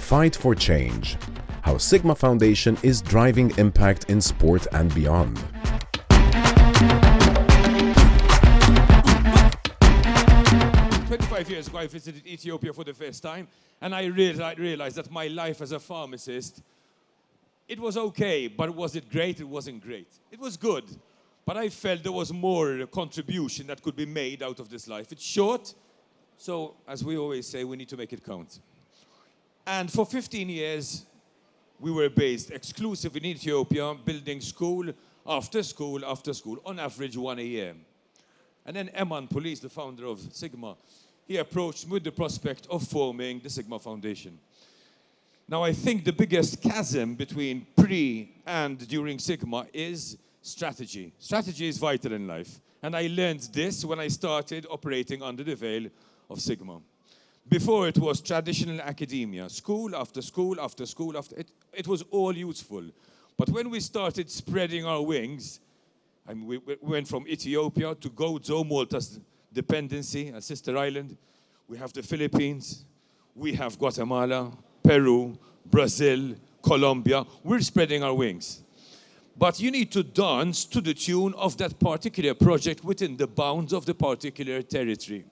fight for change. How SiGMA Foundation is driving impact in sport and beyond. Years ago, I visited Ethiopia for the first time, and I realized that my life as a pharmacist, it was okay, but was it great? It wasn't great. It was good, but I felt there was more contribution that could be made out of this life. It's short, so as we always say, we need to make it count. And for 15 years, we were based exclusively in Ethiopia, building school after school after school, on average 1 a year. And then Eman Police, the founder of SiGMA, he approached me with the prospect of forming the SiGMA Foundation. Now, I think the biggest chasm between pre and during SiGMA is strategy. Strategy is vital in life. And I learned this when I started operating under the veil of SiGMA. Before, it was traditional academia, school after school after school after. It was all useful. But when we started spreading our wings, we went from Ethiopia to Gozo, Malta's dependency, a sister island. We have the Philippines, we have Guatemala, Peru, Brazil, Colombia. We're spreading our wings. But you need to dance to the tune of that particular project within the bounds of the particular territory.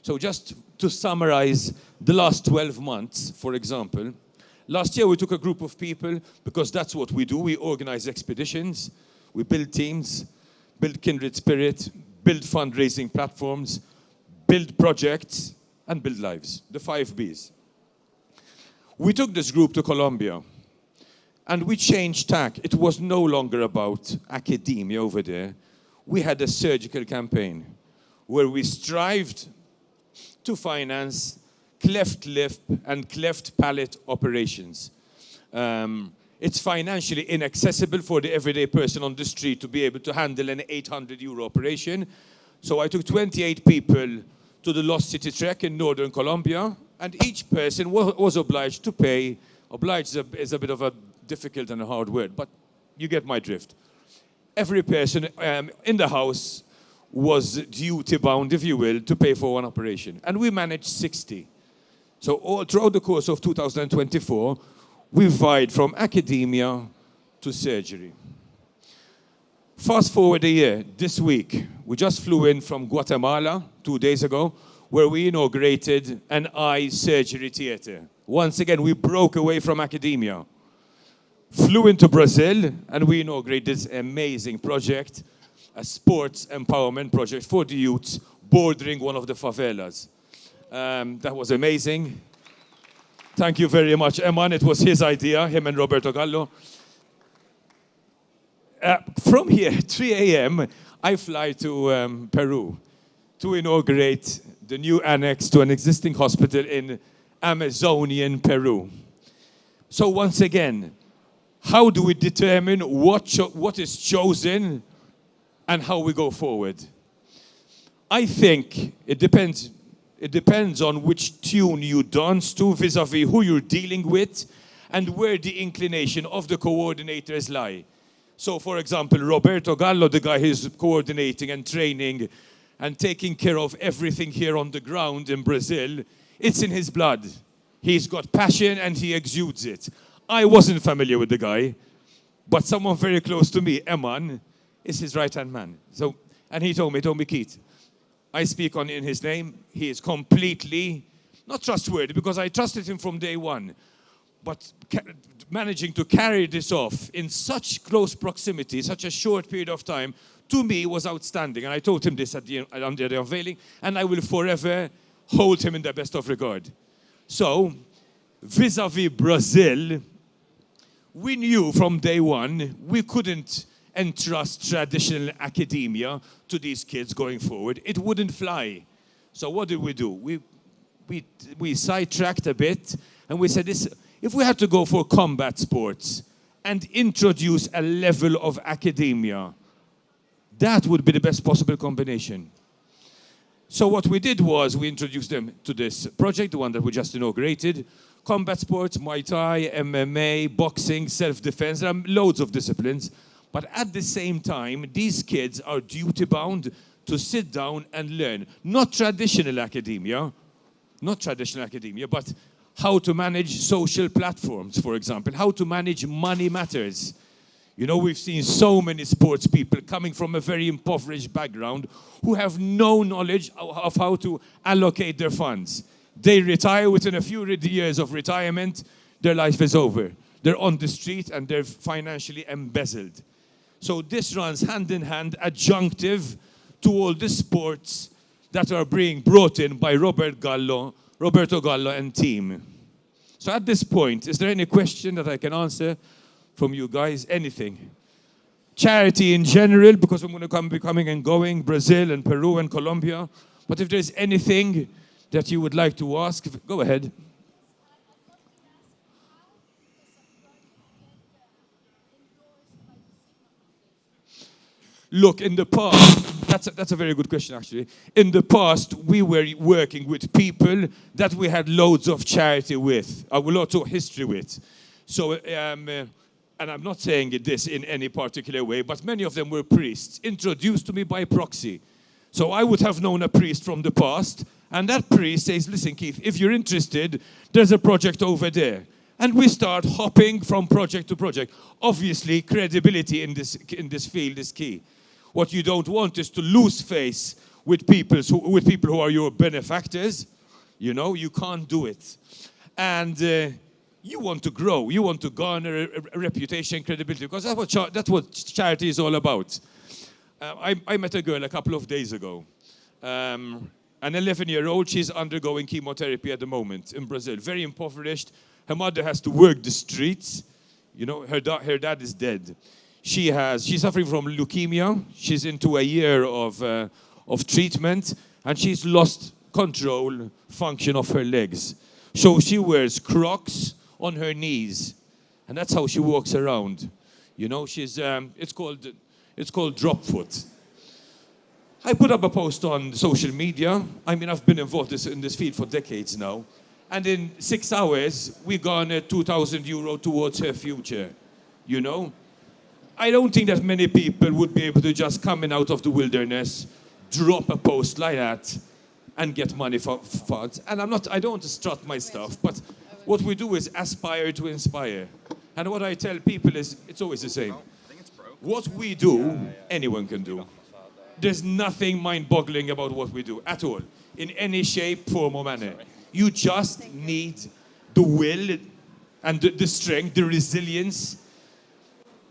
So just to summarize the last 12 months, for example, last year we took a group of people, because that's what we do. We organize expeditions, we build teams, build kindred spirit, build fundraising platforms, build projects, and build lives. The 5 Bs. We took this group to Colombia, and we changed tack. It was no longer about academia over there. We had a surgical campaign where we strived to finance cleft lip and cleft palate operations. It's financially inaccessible for the everyday person on the street to be able to handle an €800 operation. So I took 28 people to the Lost City Trek in northern Colombia, and each person was obliged to pay. Obliged is a bit of a difficult and a hard word, but you get my drift. Every person in the house was duty-bound, if you will, to pay for one operation. And we managed 60. So all throughout the course of 2024, we vied from academia to surgery. Fast forward a year, this week, we just flew in from Guatemala 2 days ago, where we inaugurated an eye surgery theater. Once again, we broke away from academia. Flew into Brazil, and we inaugurated this amazing project, a sports empowerment project for the youths bordering one of the favelas. That was amazing. Thank you very much, Eman. It was his idea, him and Roberto Gallo. From here, 3 a.m., I fly to Peru to inaugurate the new annex to an existing hospital in Amazonian Peru. So once again, how do we determine what is chosen and how we go forward? I think it depends. It depends on which tune you dance to vis-a-vis who you're dealing with and where the inclination of the coordinators lie. So, for example, Roberto Gallo, the guy who's coordinating and training and taking care of everything here on the ground in Brazil, it's in his blood. He's got passion and he exudes it. I wasn't familiar with the guy, but someone very close to me, Eman, is his right-hand man. So, and he told me, Keith, I speak in his name. He is completely not trustworthy, because I trusted him from day one. But managing to carry this off in such close proximity, such a short period of time, to me was outstanding. And I told him this under the unveiling, and I will forever hold him in the best of regard. So, vis-a-vis Brazil, we knew from day one we couldn't entrust traditional academia to these kids going forward. It wouldn't fly. So what did we do? We sidetracked a bit, and we said, this, if we had to go for combat sports and introduce a level of academia, that would be the best possible combination. So what we did was we introduced them to this project, the one that we just inaugurated. Combat sports, Muay Thai, MMA, boxing, self-defense, there are loads of disciplines. But at the same time, these kids are duty-bound to sit down and learn. Not traditional academia, but how to manage social platforms, for example, how to manage money matters. You know, we've seen so many sports people coming from a very impoverished background who have no knowledge of how to allocate their funds. They retire within a few years of retirement, their life is over. They're on the street and they're financially embezzled. So this runs hand in hand, adjunctive to all the sports that are being brought in by Roberto Gallo and team. So at this point, is there any question that I can answer from you guys? Anything? Charity in general, because I'm going to be coming and going, Brazil and Peru and Colombia. But if there's anything that you would like to ask, go ahead. Look, in the past, that's a very good question, actually. In the past, we were working with people that we had loads of charity with, lots of history with. So, and I'm not saying this in any particular way, but many of them were priests, introduced to me by proxy. So I would have known a priest from the past, and that priest says, listen, Keith, if you're interested, there's a project over there. And we start hopping from project to project. Obviously, credibility in this field is key. What you don't want is to lose face with people who are your benefactors. You know, you can't do it. And you want to grow. You want to garner a reputation, credibility, because that's what charity is all about. I met a girl a couple of days ago. An 11-year-old, she's undergoing chemotherapy at the moment in Brazil. Very impoverished. Her mother has to work the streets. You know, her dad is dead. She's suffering from leukemia. She's into a year of treatment, and she's lost function of her legs. So she wears Crocs on her knees, and that's how she walks around. You know, it's called drop foot. I put up a post on social media. I mean, I've been involved in this field for decades now, and in 6 hours we garnered €2,000 towards her future. You know. I don't think that many people would be able to just come in out of the wilderness, drop a post like that, and get money for funds. And I don't want to strut my stuff, but what we do is aspire to inspire. And what I tell people is, it's always the same. What we do, anyone can do. There's nothing mind-boggling about what we do at all, in any shape, form, or manner. You just need the will and the strength, the resilience,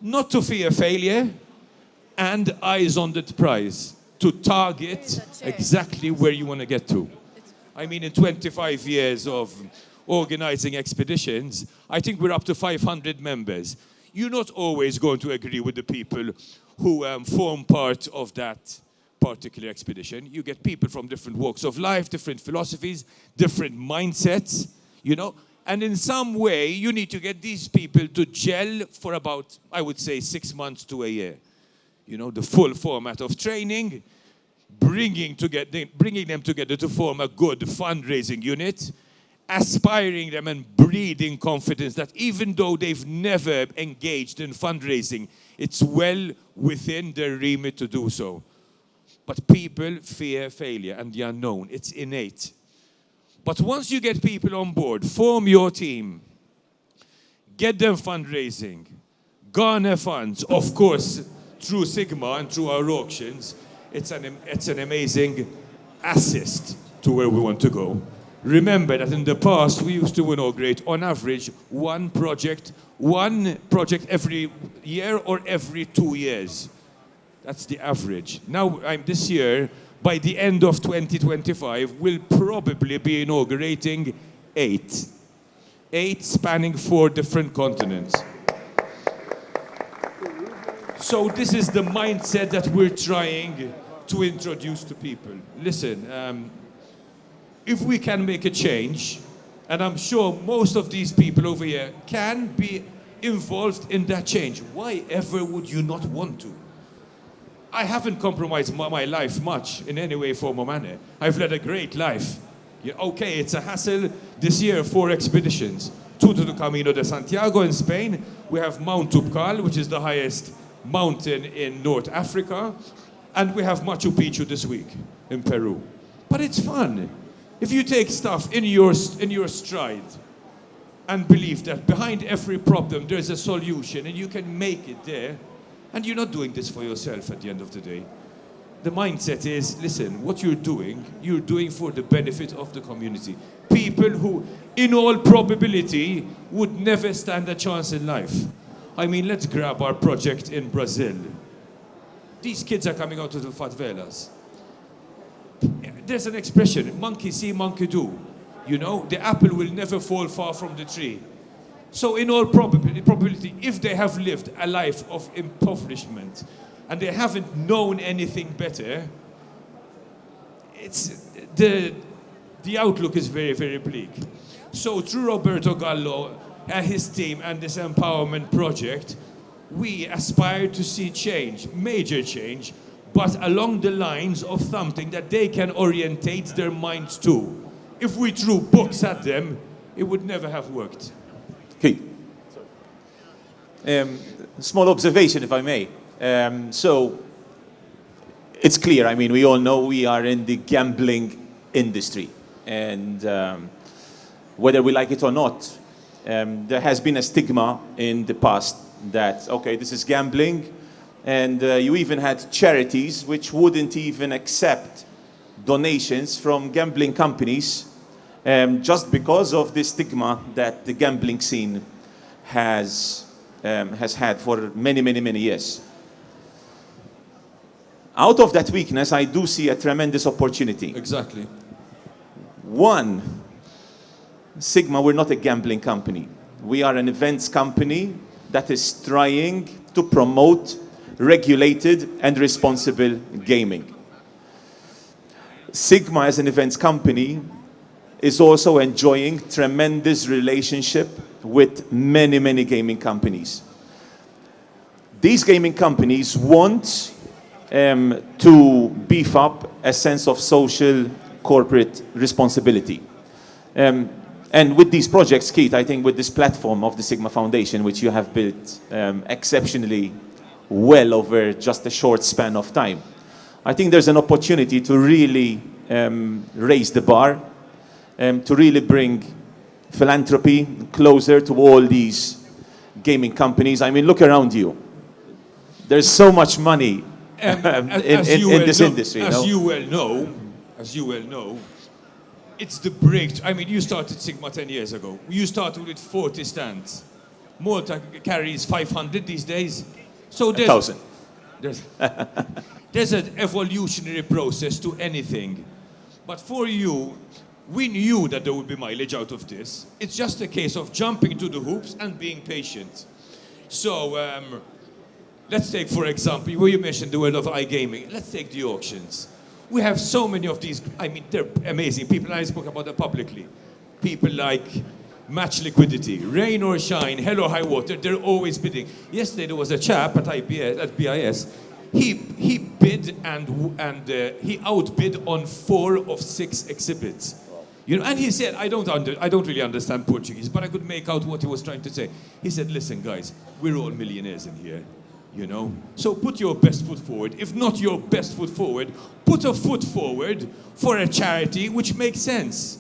not to fear failure, and eyes on the prize, to target exactly where you want to get to. I mean, in 25 years of organizing expeditions, I think we're up to 500 members. You're not always going to agree with the people who form part of that particular expedition. You get people from different walks of life, different philosophies, different mindsets, you know. And in some way, you need to get these people to gel for about, I would say, 6 months to a year. You know, the full format of training, bringing them together to form a good fundraising unit, aspiring them and breeding confidence that even though they've never engaged in fundraising, it's well within their remit to do so. But people fear failure and the unknown. It's innate. But once you get people on board, form your team, get them fundraising, garner funds, of course, through SiGMA and through our auctions, it's an amazing assist to where we want to go. Remember that in the past, we used to inaugurate, on average, one project every year or every 2 years. That's the average. Now, this year, by the end of 2025, we'll probably be inaugurating 8. 8 spanning 4 different continents. So this is the mindset that we're trying to introduce to people. Listen, if we can make a change, and I'm sure most of these people over here can be involved in that change, why ever would you not want to? I haven't compromised my life much in any way, form, or manner. I've led a great life. Yeah, okay, it's a hassle. This year, 4 expeditions. 2 to the Camino de Santiago in Spain. We have Mount Tubcal, which is the highest mountain in North Africa. And we have Machu Picchu this week in Peru. But it's fun. If you take stuff in your stride, and believe that behind every problem there's a solution and you can make it there, and you're not doing this for yourself at the end of the day. The mindset is, listen, what you're doing for the benefit of the community. People who, in all probability, would never stand a chance in life. I mean, let's grab our project in Brazil. These kids are coming out of the favelas. There's an expression, monkey see, monkey do. You know, the apple will never fall far from the tree. So in all probability, if they have lived a life of impoverishment and they haven't known anything better, the outlook is very, very bleak. So through Roberto Gallo and his team and this empowerment project, we aspire to see change, major change, but along the lines of something that they can orientate their minds to. If we threw books at them, it would never have worked. Okay. Small observation, if I may. So, it's clear, I mean, we all know we are in the gambling industry. And whether we like it or not, there has been a stigma in the past that, okay, this is gambling. And you even had charities which wouldn't even accept donations from gambling companies just because of the stigma that the gambling scene has had for many, many, many years. Out of that weakness, I do see a tremendous opportunity. Exactly. One, SiGMA, we're not a gambling company. We are an events company that is trying to promote regulated and responsible gaming. SiGMA as an events company is also enjoying tremendous relationship with many, many gaming companies. These gaming companies want to beef up a sense of social corporate responsibility. And with these projects, Keith, I think with this platform of the SiGMA Foundation, which you have built exceptionally well over just a short span of time, I think there's an opportunity to really raise the bar, to really bring philanthropy closer to all these gaming companies. I mean, look around you. There's so much money in this industry. As you well know, it's the break. I mean, you started SiGMA 10 years ago. You started with 40 stands. Malta carries 500 these days. So there's 1,000. There's an evolutionary process to anything. But for you, we knew that there would be mileage out of this. It's just a case of jumping to the hoops and being patient. So let's take, for example, where you mentioned the world of iGaming. Let's take the auctions. We have so many of these, I mean, they're amazing people, and I spoke about them publicly. People like Match Liquidity, rain or shine, hell or high water, they're always bidding. Yesterday there was a chap at BiS. He bid and he outbid on 4 of 6 exhibits. You know, and he said, I don't really understand Portuguese, but I could make out what he was trying to say. He said, listen guys, we're all millionaires in here, you know? So put your best foot forward. If not your best foot forward, put a foot forward for a charity which makes sense.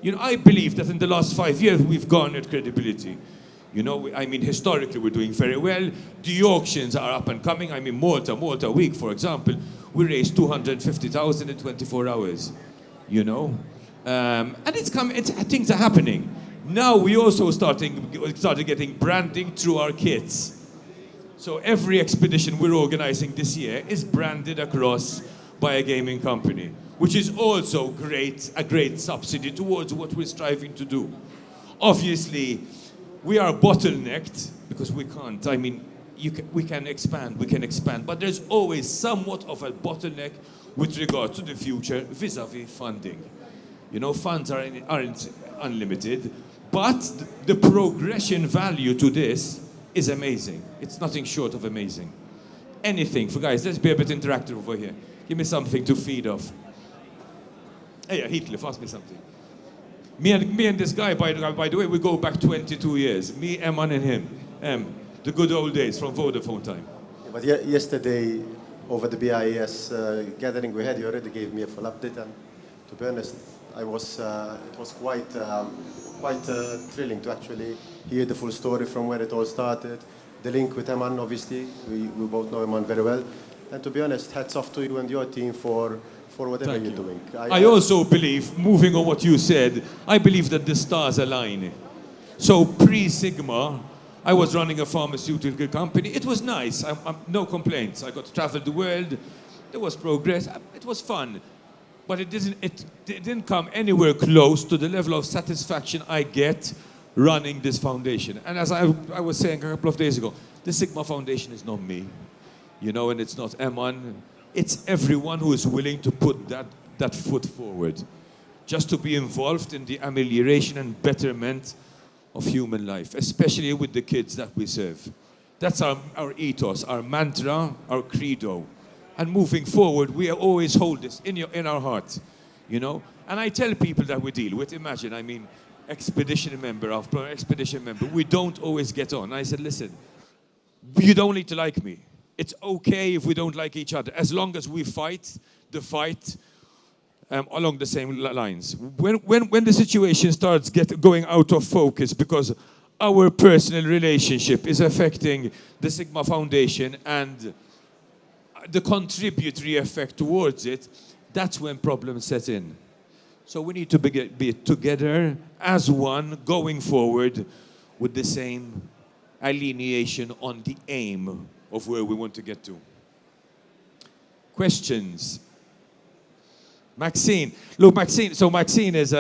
You know, I believe that in the last 5 years we've garnered credibility. You know, I mean, historically we're doing very well. The auctions are up and coming. I mean, Malta Week, for example, we raised 250,000 in 24 hours. You know, and it's coming. Things are happening. Now we also started getting branding through our kits. So every expedition we're organizing this year is branded across by a gaming company, which is also a great subsidy towards what we're striving to do. Obviously, we are bottlenecked because we can't. I mean, we can expand, but there's always somewhat of a bottleneck with regard to the future vis-a-vis funding. You know, funds aren't unlimited, but the progression value to this is amazing. It's nothing short of amazing. Anything for guys. Let's be a bit interactive over here. Give me something to feed off. Hey, Heathcliff, ask me something. Me and this guy, by the way, we go back 22 years. Me, Eman, and him. The good old days from Vodafone time. Yeah, but yesterday, over the BIS gathering we had, you already gave me a full update, and to be honest, it was quite thrilling to actually hear the full story from where it all started. The link with Eman, obviously, we both know Eman very well. And to be honest, hats off to you and your team for whatever Thank you're you. doing. I also believe, moving on what you said, I believe that the stars align. So pre-SiGMA, I was running a pharmaceutical company. It was nice, no complaints. I got to travel the world, there was progress, it was fun. But it didn't come anywhere close to the level of satisfaction I get running this foundation. And as I was saying a couple of days ago, the SiGMA Foundation is not me, and it's not Eman. It's everyone who is willing to put that foot forward, just to be involved in the amelioration and betterment of human life, especially with the kids that we serve. That's our ethos, our mantra, our credo. And moving forward, we always hold this in our heart, And I tell people that we deal with, imagine, expedition member, we don't always get on. I said, listen, you don't need to like me. It's okay if we don't like each other, as long as we fight the fight along the same lines. When the situation starts going out of focus because our personal relationship is affecting the SiGMA Foundation and the contributory effect towards it, that's when problems set in. So we need to be together as one, going forward with the same alineation on the aim of where we want to get to. Questions? Maxine. Look, Maxine. So Maxine is,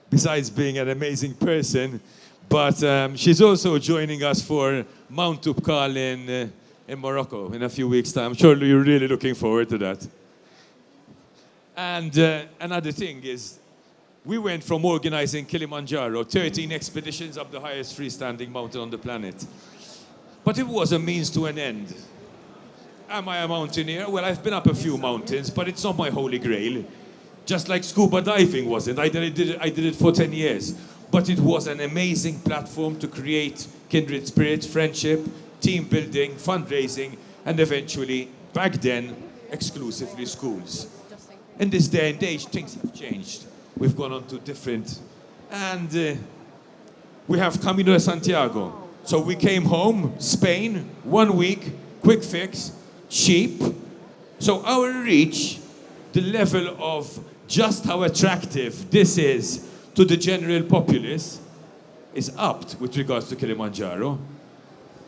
besides being an amazing person, but she's also joining us for Mount Tubkal in Morocco in a few weeks' time. I'm sure you're really looking forward to that. And another thing is, we went from organizing Kilimanjaro, 13 expeditions up the highest freestanding mountain on the planet. But it was a means to an end. Am I a mountaineer? Well, I've been up a few mountains, but it's not my holy grail. Just like scuba diving wasn't. I did it for 10 years. But it was an amazing platform to create kindred spirit, friendship, team building, fundraising, and eventually, back then, exclusively schools. In this day and age, things have changed. We've gone on to different, and we have Camino de Santiago. So we came home, Spain, 1 week, quick fix, cheap. So our reach, the level of just how attractive this is to the general populace, is upped with regards to Kilimanjaro.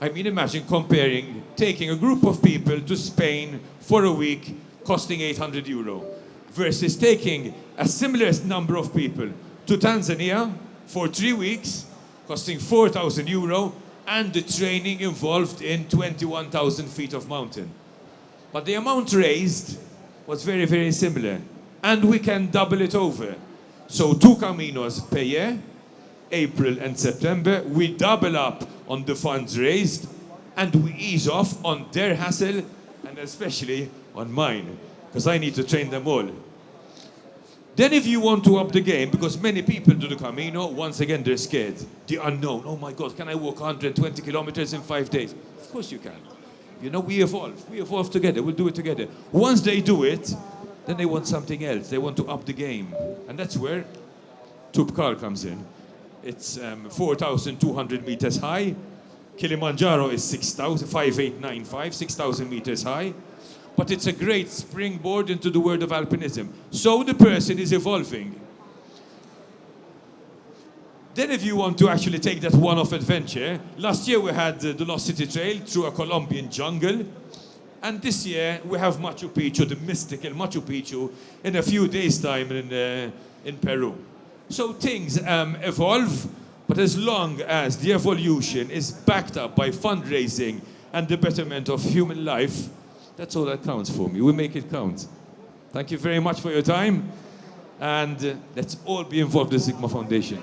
Imagine comparing, taking a group of people to Spain for a week, costing €800, versus taking a similar number of people to Tanzania for 3 weeks, costing €4,000, and the training involved in 21,000 feet of mountain. But the amount raised was very, very similar. And we can double it over. So 2 Caminos per year, April and September, we double up on the funds raised, and we ease off on their hassle, and especially on mine, because I need to train them all. Then if you want to up the game, because many people do the Camino, once again they're scared. The unknown. Oh my God, can I walk 120 kilometers in 5 days? Of course you can. We evolve together, we'll do it together. Once they do it, then they want something else. They want to up the game. And that's where Tubkal comes in. It's 4,200 meters high. Kilimanjaro is 5,895, 6,000 meters high. But it's a great springboard into the world of alpinism. So the person is evolving. Then if you want to actually take that one-off adventure, last year we had the Lost City Trail through a Colombian jungle. And this year we have Machu Picchu, the mystical Machu Picchu, in a few days' time in Peru. So things evolve, but as long as the evolution is backed up by fundraising and the betterment of human life, that's all that counts for me. We make it count. Thank you very much for your time, and let's all be involved in the SiGMA Foundation.